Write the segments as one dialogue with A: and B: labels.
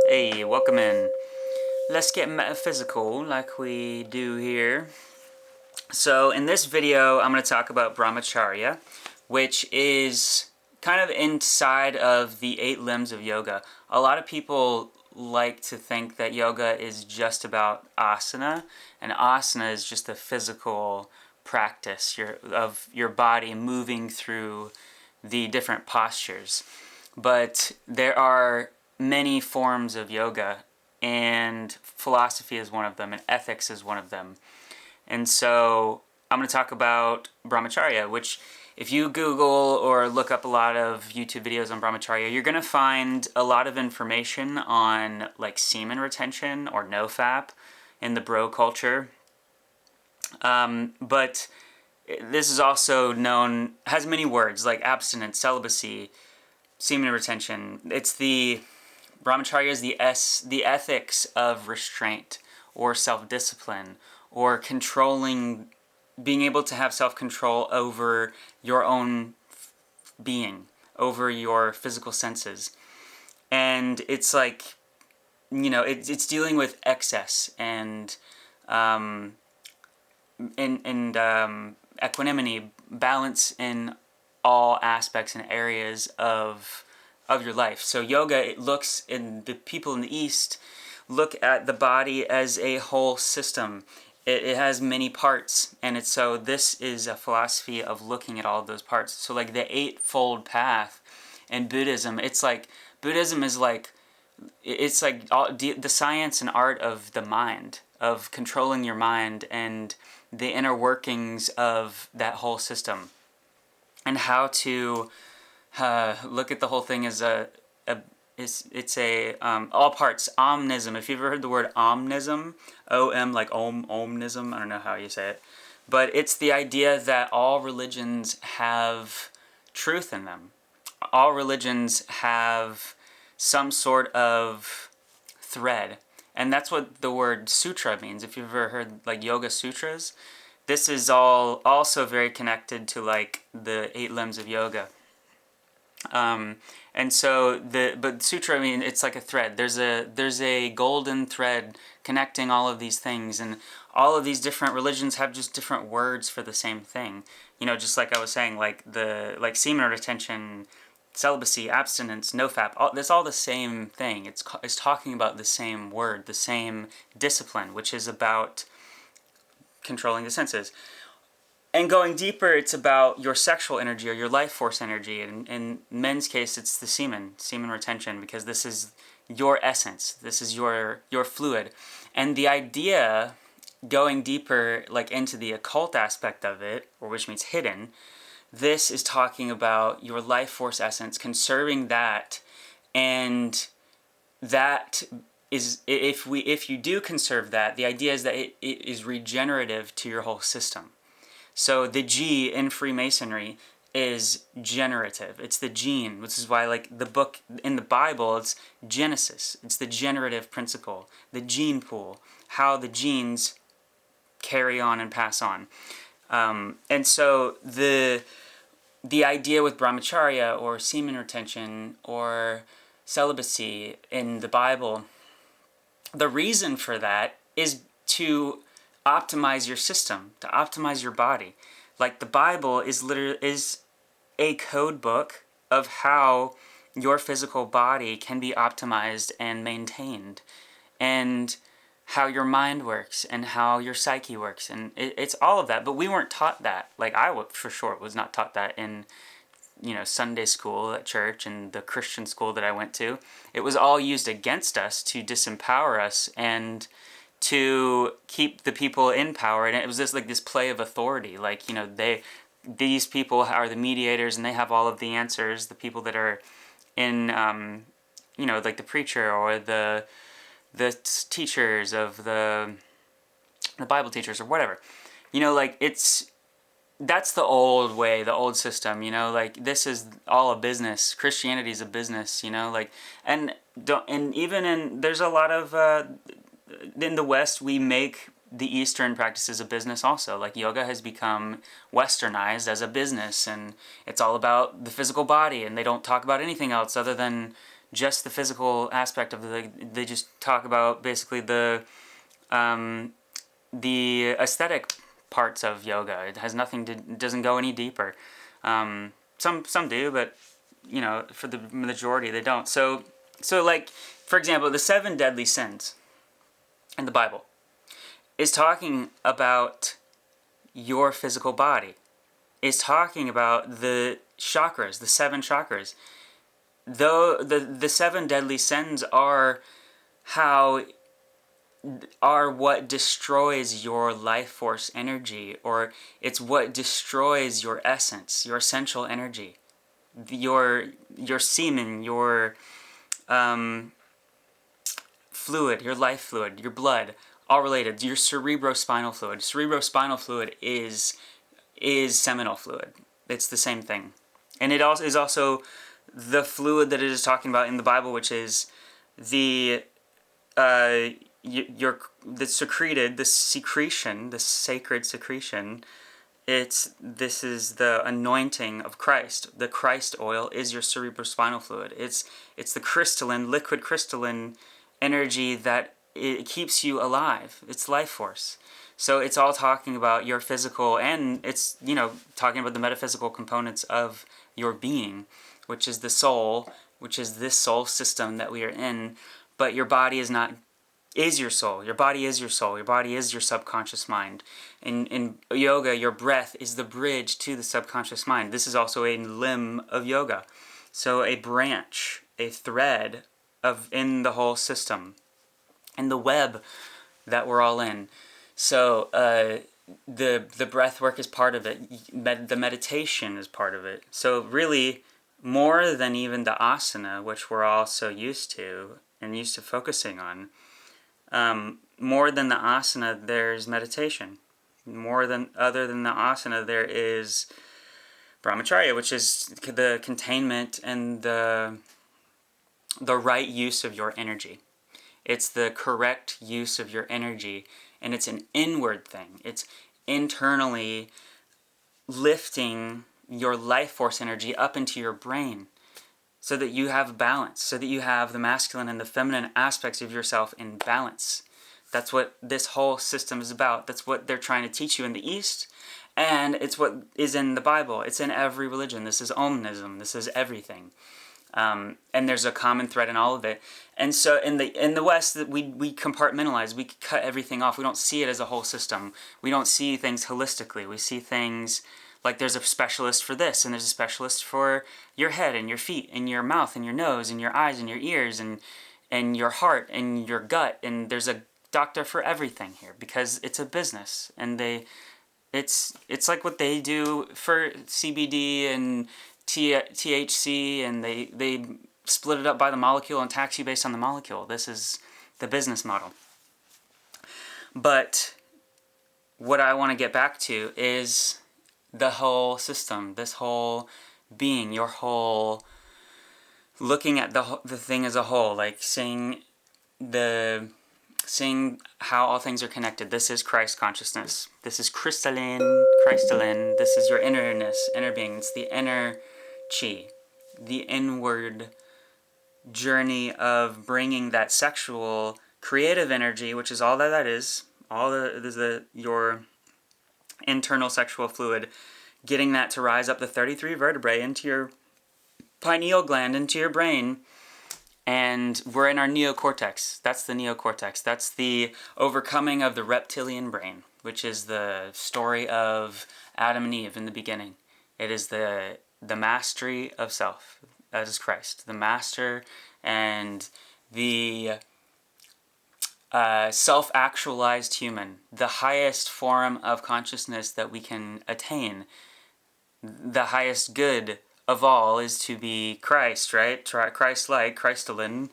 A: Hey, welcome in. Let's get metaphysical like we do here. So in this video, I'm going to talk about Brahmacharya, which is kind of inside of the 8 limbs of yoga. A lot of people like to think that yoga is just about asana, and asana is just a physical practice of your body moving through the different postures. But there are many forms of yoga, and philosophy is one of them, and ethics is one of them. And so I'm going to talk about Brahmacharya, which if you Google or look up a lot of YouTube videos on Brahmacharya, you're going to find a lot of information on like semen retention or nofap in the bro culture. But this is also known, has many words like abstinence, celibacy, semen retention. Brahmacharya is the ethics of restraint or self-discipline or controlling, being able to have self-control over your own being, over your physical senses. And it's like, it's dealing with excess and equanimity, balance in all aspects and areas of your life. So yoga, the people in the East look at the body as a whole system. It has many parts, and this is a philosophy of looking at all of those parts. So like the Eightfold Path in Buddhism, it's like the science and art of the mind, of controlling your mind and the inner workings of that whole system, and how to look at the whole thing as all parts, omnism. If you've ever heard the word omnism, O-M, like omnism, I don't know how you say it, but it's the idea that all religions have truth in them. All religions have some sort of thread, and that's what the word sutra means. If you've ever heard like yoga sutras, this is all also very connected to like the 8 limbs of yoga. But sutra, I mean, it's like a thread. There's a golden thread connecting all of these things, and all of these different religions have just different words for the same thing. Just like I was saying, like semen retention, celibacy, abstinence, nofap. That's all the same thing. It's talking about the same word, the same discipline, which is about controlling the senses. And going deeper, it's about your sexual energy or your life force energy. And in men's case, it's the semen retention, because this is your essence. This is your fluid. And the idea, going deeper like into the occult aspect of it, or which means hidden, this is talking about your life force essence, conserving that. And that is, if you do conserve that, the idea is that it is regenerative to your whole system. So the G in Freemasonry is generative. It's the gene, which is why like the book in the Bible, it's Genesis. It's the generative principle, the gene pool, how the genes carry on and pass on. And so the idea with Brahmacharya or semen retention or celibacy in the Bible, the reason for that is to optimize your system, to optimize your body. Like the Bible is a code book of how your physical body can be optimized and maintained, and how your mind works and how your psyche works, and it's all of that. But we weren't taught that. Like for sure was not taught that in Sunday school at church and the Christian school that I went to. It was all used against us to disempower us and to keep the people in power. And it was this play of authority, like these people are the mediators and they have all of the answers. The people that are in like the preacher or the teachers of the Bible teachers or whatever, that's the old way, the old system. This is all a business. Christianity is a business. And there's a lot of in the West, we make the Eastern practices a business also. Like yoga has become westernized as a business, and it's all about the physical body, and they don't talk about anything else other than just the physical aspect of they just talk about basically the aesthetic parts of yoga. It has nothing to, doesn't go any deeper. Some do, but for the majority they don't. So like, for example, the 7 deadly sins in the Bible is talking about your physical body. Is talking about the chakras, the 7 chakras. Though the 7 deadly sins are what destroys your life force energy, or it's what destroys your essence, your essential energy, your semen, your fluid, your life fluid, your blood, all related. Your cerebrospinal fluid. Cerebrospinal fluid is seminal fluid. It's the same thing, and it also is also the fluid that it is talking about in the Bible, which is the the secretion, the sacred secretion. This is the anointing of Christ. The Christ oil is your cerebrospinal fluid. It's the liquid crystalline energy that it keeps you alive. It's life force. So it's all talking about your physical, and it's talking about the metaphysical components of your being, which is the soul, which is this soul system that we are in. But your body is your soul. Your body is your soul. Your body is your subconscious mind. In yoga, your breath is the bridge to the subconscious mind. This is also a limb of yoga. So a branch, a thread in the whole system, in the web that we're all in. So the breath work is part of it. The meditation is part of it. So really, more than even the asana, which we're all so used to and used to focusing on, more than the asana, there's meditation. Other than the asana, there is Brahmacharya, which is the containment and the right use of your energy. It's the correct use of your energy, and it's an inward thing. It's internally lifting your life force energy up into your brain so that you have balance, so that you have the masculine and the feminine aspects of yourself in balance. That's what this whole system is about. That's what they're trying to teach you in the East, and it's what is in the Bible. It's in every religion. This is Omism. This is everything. And there's a common thread in all of it. And so in the West, we compartmentalize. We cut everything off. We don't see it as a whole system. We don't see things holistically. We see things like there's a specialist for this, and there's a specialist for your head and your feet and your mouth and your nose and your eyes and your ears and your heart and your gut. And there's a doctor for everything here because it's a business. And it's like what they do for CBD and THC, and they split it up by the molecule and tax you based on the molecule. This is the business model. But what I want to get back to is the whole system, this whole being, your whole, looking at the thing as a whole, like seeing how all things are connected. This is Christ consciousness. This is crystalline. This is your innerness, inner being. It's the inner chi, the inward journey of bringing that sexual, creative energy, which is all that is, your internal sexual fluid, getting that to rise up the 33 vertebrae into your pineal gland, into your brain. And we're in our neocortex. That's the neocortex. That's the overcoming of the reptilian brain, which is the story of Adam and Eve in the beginning. It is the mastery of self. That is Christ, the master, and the self-actualized human, the highest form of consciousness that we can attain. The highest good of all is to be Christ, right? Christ-like, crystalline.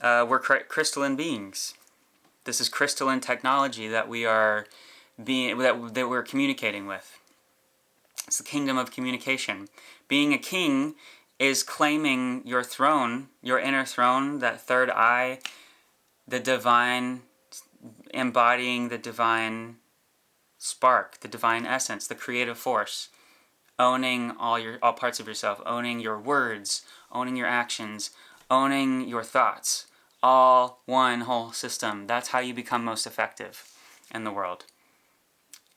A: We're crystalline beings. This is crystalline technology that we are that we're communicating with. It's the kingdom of communication. Being a king is claiming your throne, your inner throne, that third eye, the divine, embodying the divine spark, the divine essence, the creative force, owning all parts of yourself, owning your words, owning your actions, owning your thoughts, all one whole system. That's how you become most effective in the world,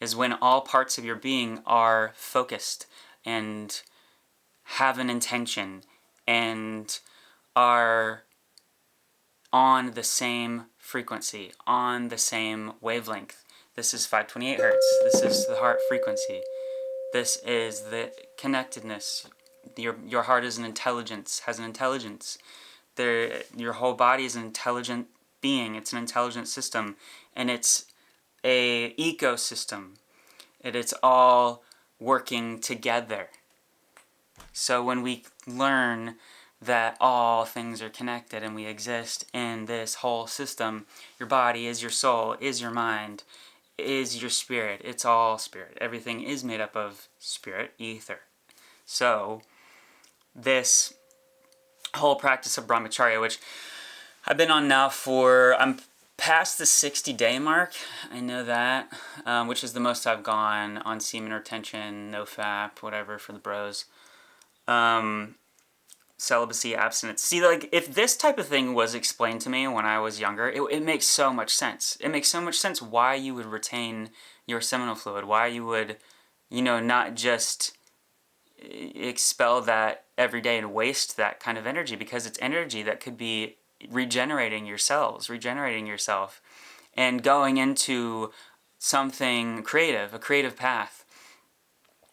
A: is when all parts of your being are focused and have an intention and are on the same frequency, on the same wavelength. This is 528 hertz. This is the heart frequency. This is the connectedness. Your heart is an intelligence, has an intelligence. Your whole body is an intelligent being. It's an intelligent system, and it's a ecosystem. It's all working together. So when we learn that all things are connected and we exist in this whole system, your body is your soul, is your mind, is your spirit. It's all spirit. Everything is made up of spirit, ether. So this whole practice of Brahmacharya, which I've been on now I'm past the 60-day mark, I know that, which is the most I've gone on semen retention, no fap, whatever for the bros. Celibacy, abstinence. See, like, if this type of thing was explained to me when I was younger, it makes so much sense. It makes so much sense why you would retain your seminal fluid, why you would, not just expel that every day and waste that kind of energy, because it's energy that could be regenerating your cells, regenerating yourself, and going into something creative, a creative path.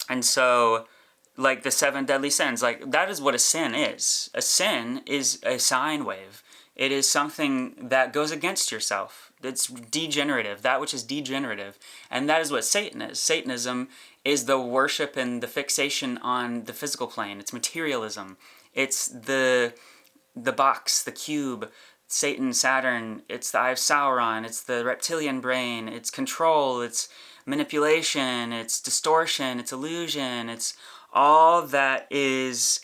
A: And so, like the 7 deadly sins, like that is what a sin is. A sin is a sine wave. It is something that goes against yourself. It's degenerative, that which is degenerative. And that is what Satan is. Satanism is the worship and the fixation on the physical plane. It's materialism. It's the box, the cube, Satan, Saturn. It's the Eye of Sauron. It's the reptilian brain. It's control. It's manipulation. It's distortion. It's illusion. It's all that is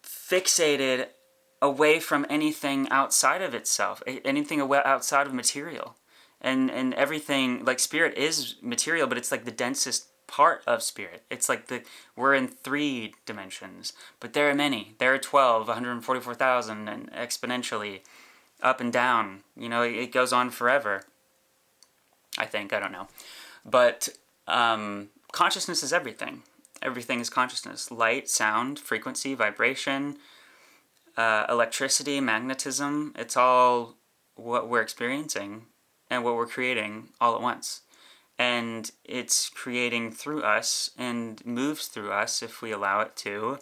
A: fixated away from anything outside of itself, anything outside of material. And everything, like spirit is material, but it's like the densest part of spirit. It's like we're in 3 dimensions, but there are many. There are 12, 144,000, and exponentially up and down. It goes on forever. I think, I don't know. But consciousness is everything. Everything is consciousness. Light, sound, frequency, vibration, electricity, magnetism. It's all what we're experiencing and what we're creating all at once. And it's creating through us and moves through us if we allow it to.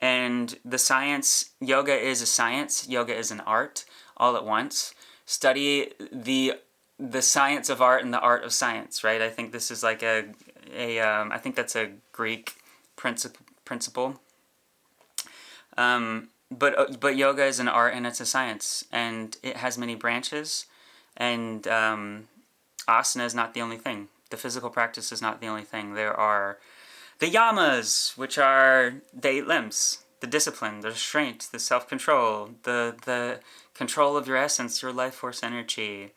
A: And the science, yoga is a science, yoga is an art all at once. Study the science of art and the art of science, right? I think this is like I think that's a Greek principle. But yoga is an art and it's a science, and it has many branches, and asana is not the only thing. The physical practice is not the only thing. There are the yamas, which are the 8 limbs, the discipline, the restraint, the self-control, the control of your essence, your life force energy.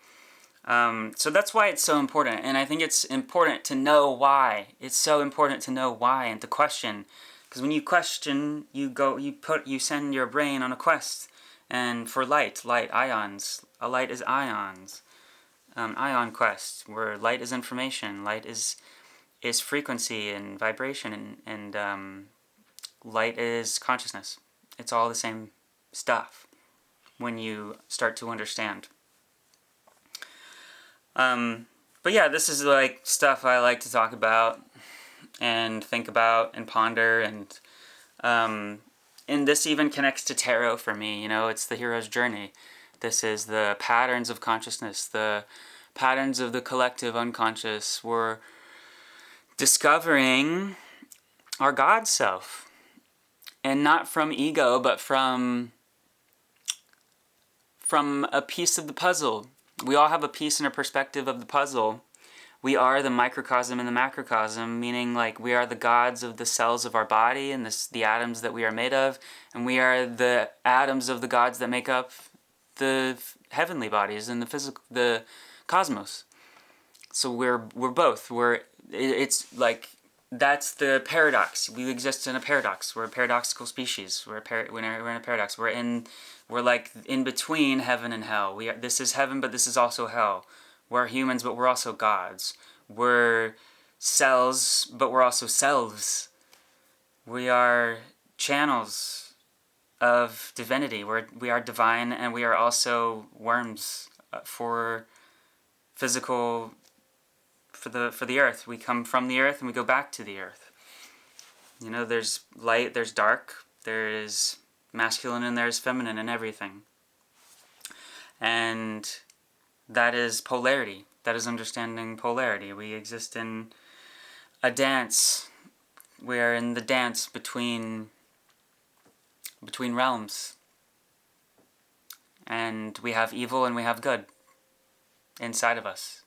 A: So that's why it's so important, and I think it's important to know why. It's so important to know why and to question, because when you question, you send your brain on a quest, and for light ions. A light is ions. Ion quest, where light is information, light is frequency and vibration, and light is consciousness. It's all the same stuff when you start to understand. But yeah, this is like stuff I like to talk about and think about and ponder, and this even connects to tarot for me. It's the hero's journey. This is the patterns of consciousness, the patterns of the collective unconscious. We're discovering our God self, and not from ego, but from a piece of the puzzle. We all have a piece and a perspective of the puzzle. We are the microcosm and the macrocosm, meaning like we are the gods of the cells of our body and the atoms that we are made of, and we are the atoms of the gods that make up the heavenly bodies and the cosmos. So we're both. It's like that's the paradox. We exist in a paradox. We're a paradoxical species. We're in a paradox. We're like in between heaven and hell. This is heaven, but this is also hell. We're humans, but we're also gods. We're cells, but we're also selves. We are channels of divinity. We are divine, and we are also worms for physical. For the earth. We come from the earth and we go back to the earth. You know, there's light, there's dark, there is masculine and there's feminine and everything. And that is polarity. That is understanding polarity. We exist in a dance. We are in the dance between realms. And we have evil and we have good inside of us.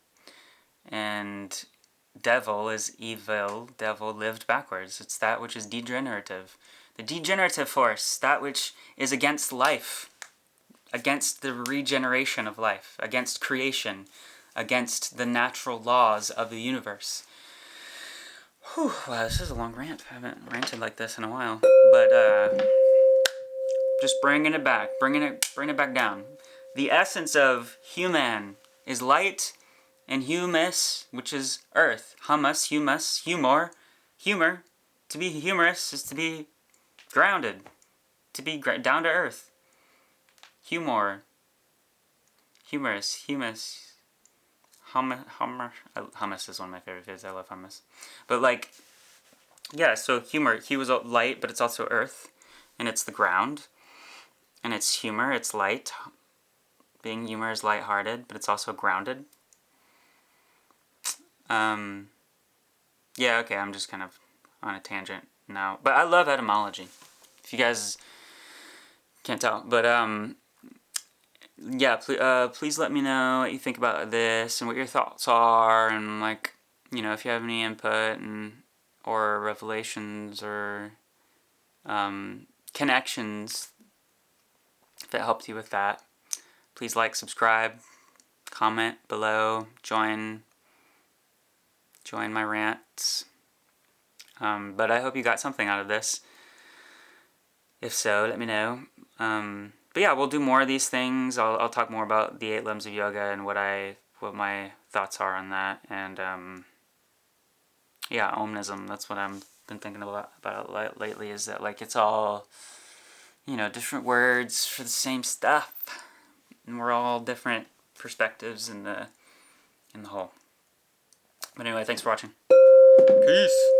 A: And devil is evil. Devil lived backwards. It's that which is degenerative. The degenerative force, that which is against life, against the regeneration of life, against creation, against the natural laws of the universe. Whew, wow, this is a long rant. I haven't ranted like this in a while. But just bringing it back, bringing it back down. The essence of human is light, and humus, which is earth. Humus, humor. To be humorous is to be grounded. To be down to earth. Humorous, humus. Hummus is one of my favorite foods. I love hummus. But like, yeah, so humor. He was light, but it's also earth. And it's the ground. And it's humor, it's light. Being humor is lighthearted, but it's also grounded. Yeah, okay, I'm just kind of on a tangent now. But I love etymology. If you guys can't tell. But, yeah, please let me know what you think about this and what your thoughts are. And, like, you know, if you have any input or revelations or connections that helped you with that. Please like, subscribe, comment below, join my rants. But I hope you got something out of this. If so, let me know. But yeah, we'll do more of these things. I'll talk more about the 8 limbs of yoga and what my thoughts are on that. And yeah, Omnism. That's what I've been thinking about lately. Is that like it's all, you know, different words for the same stuff, and we're all different perspectives in the whole. But anyway, thanks for watching. Peace.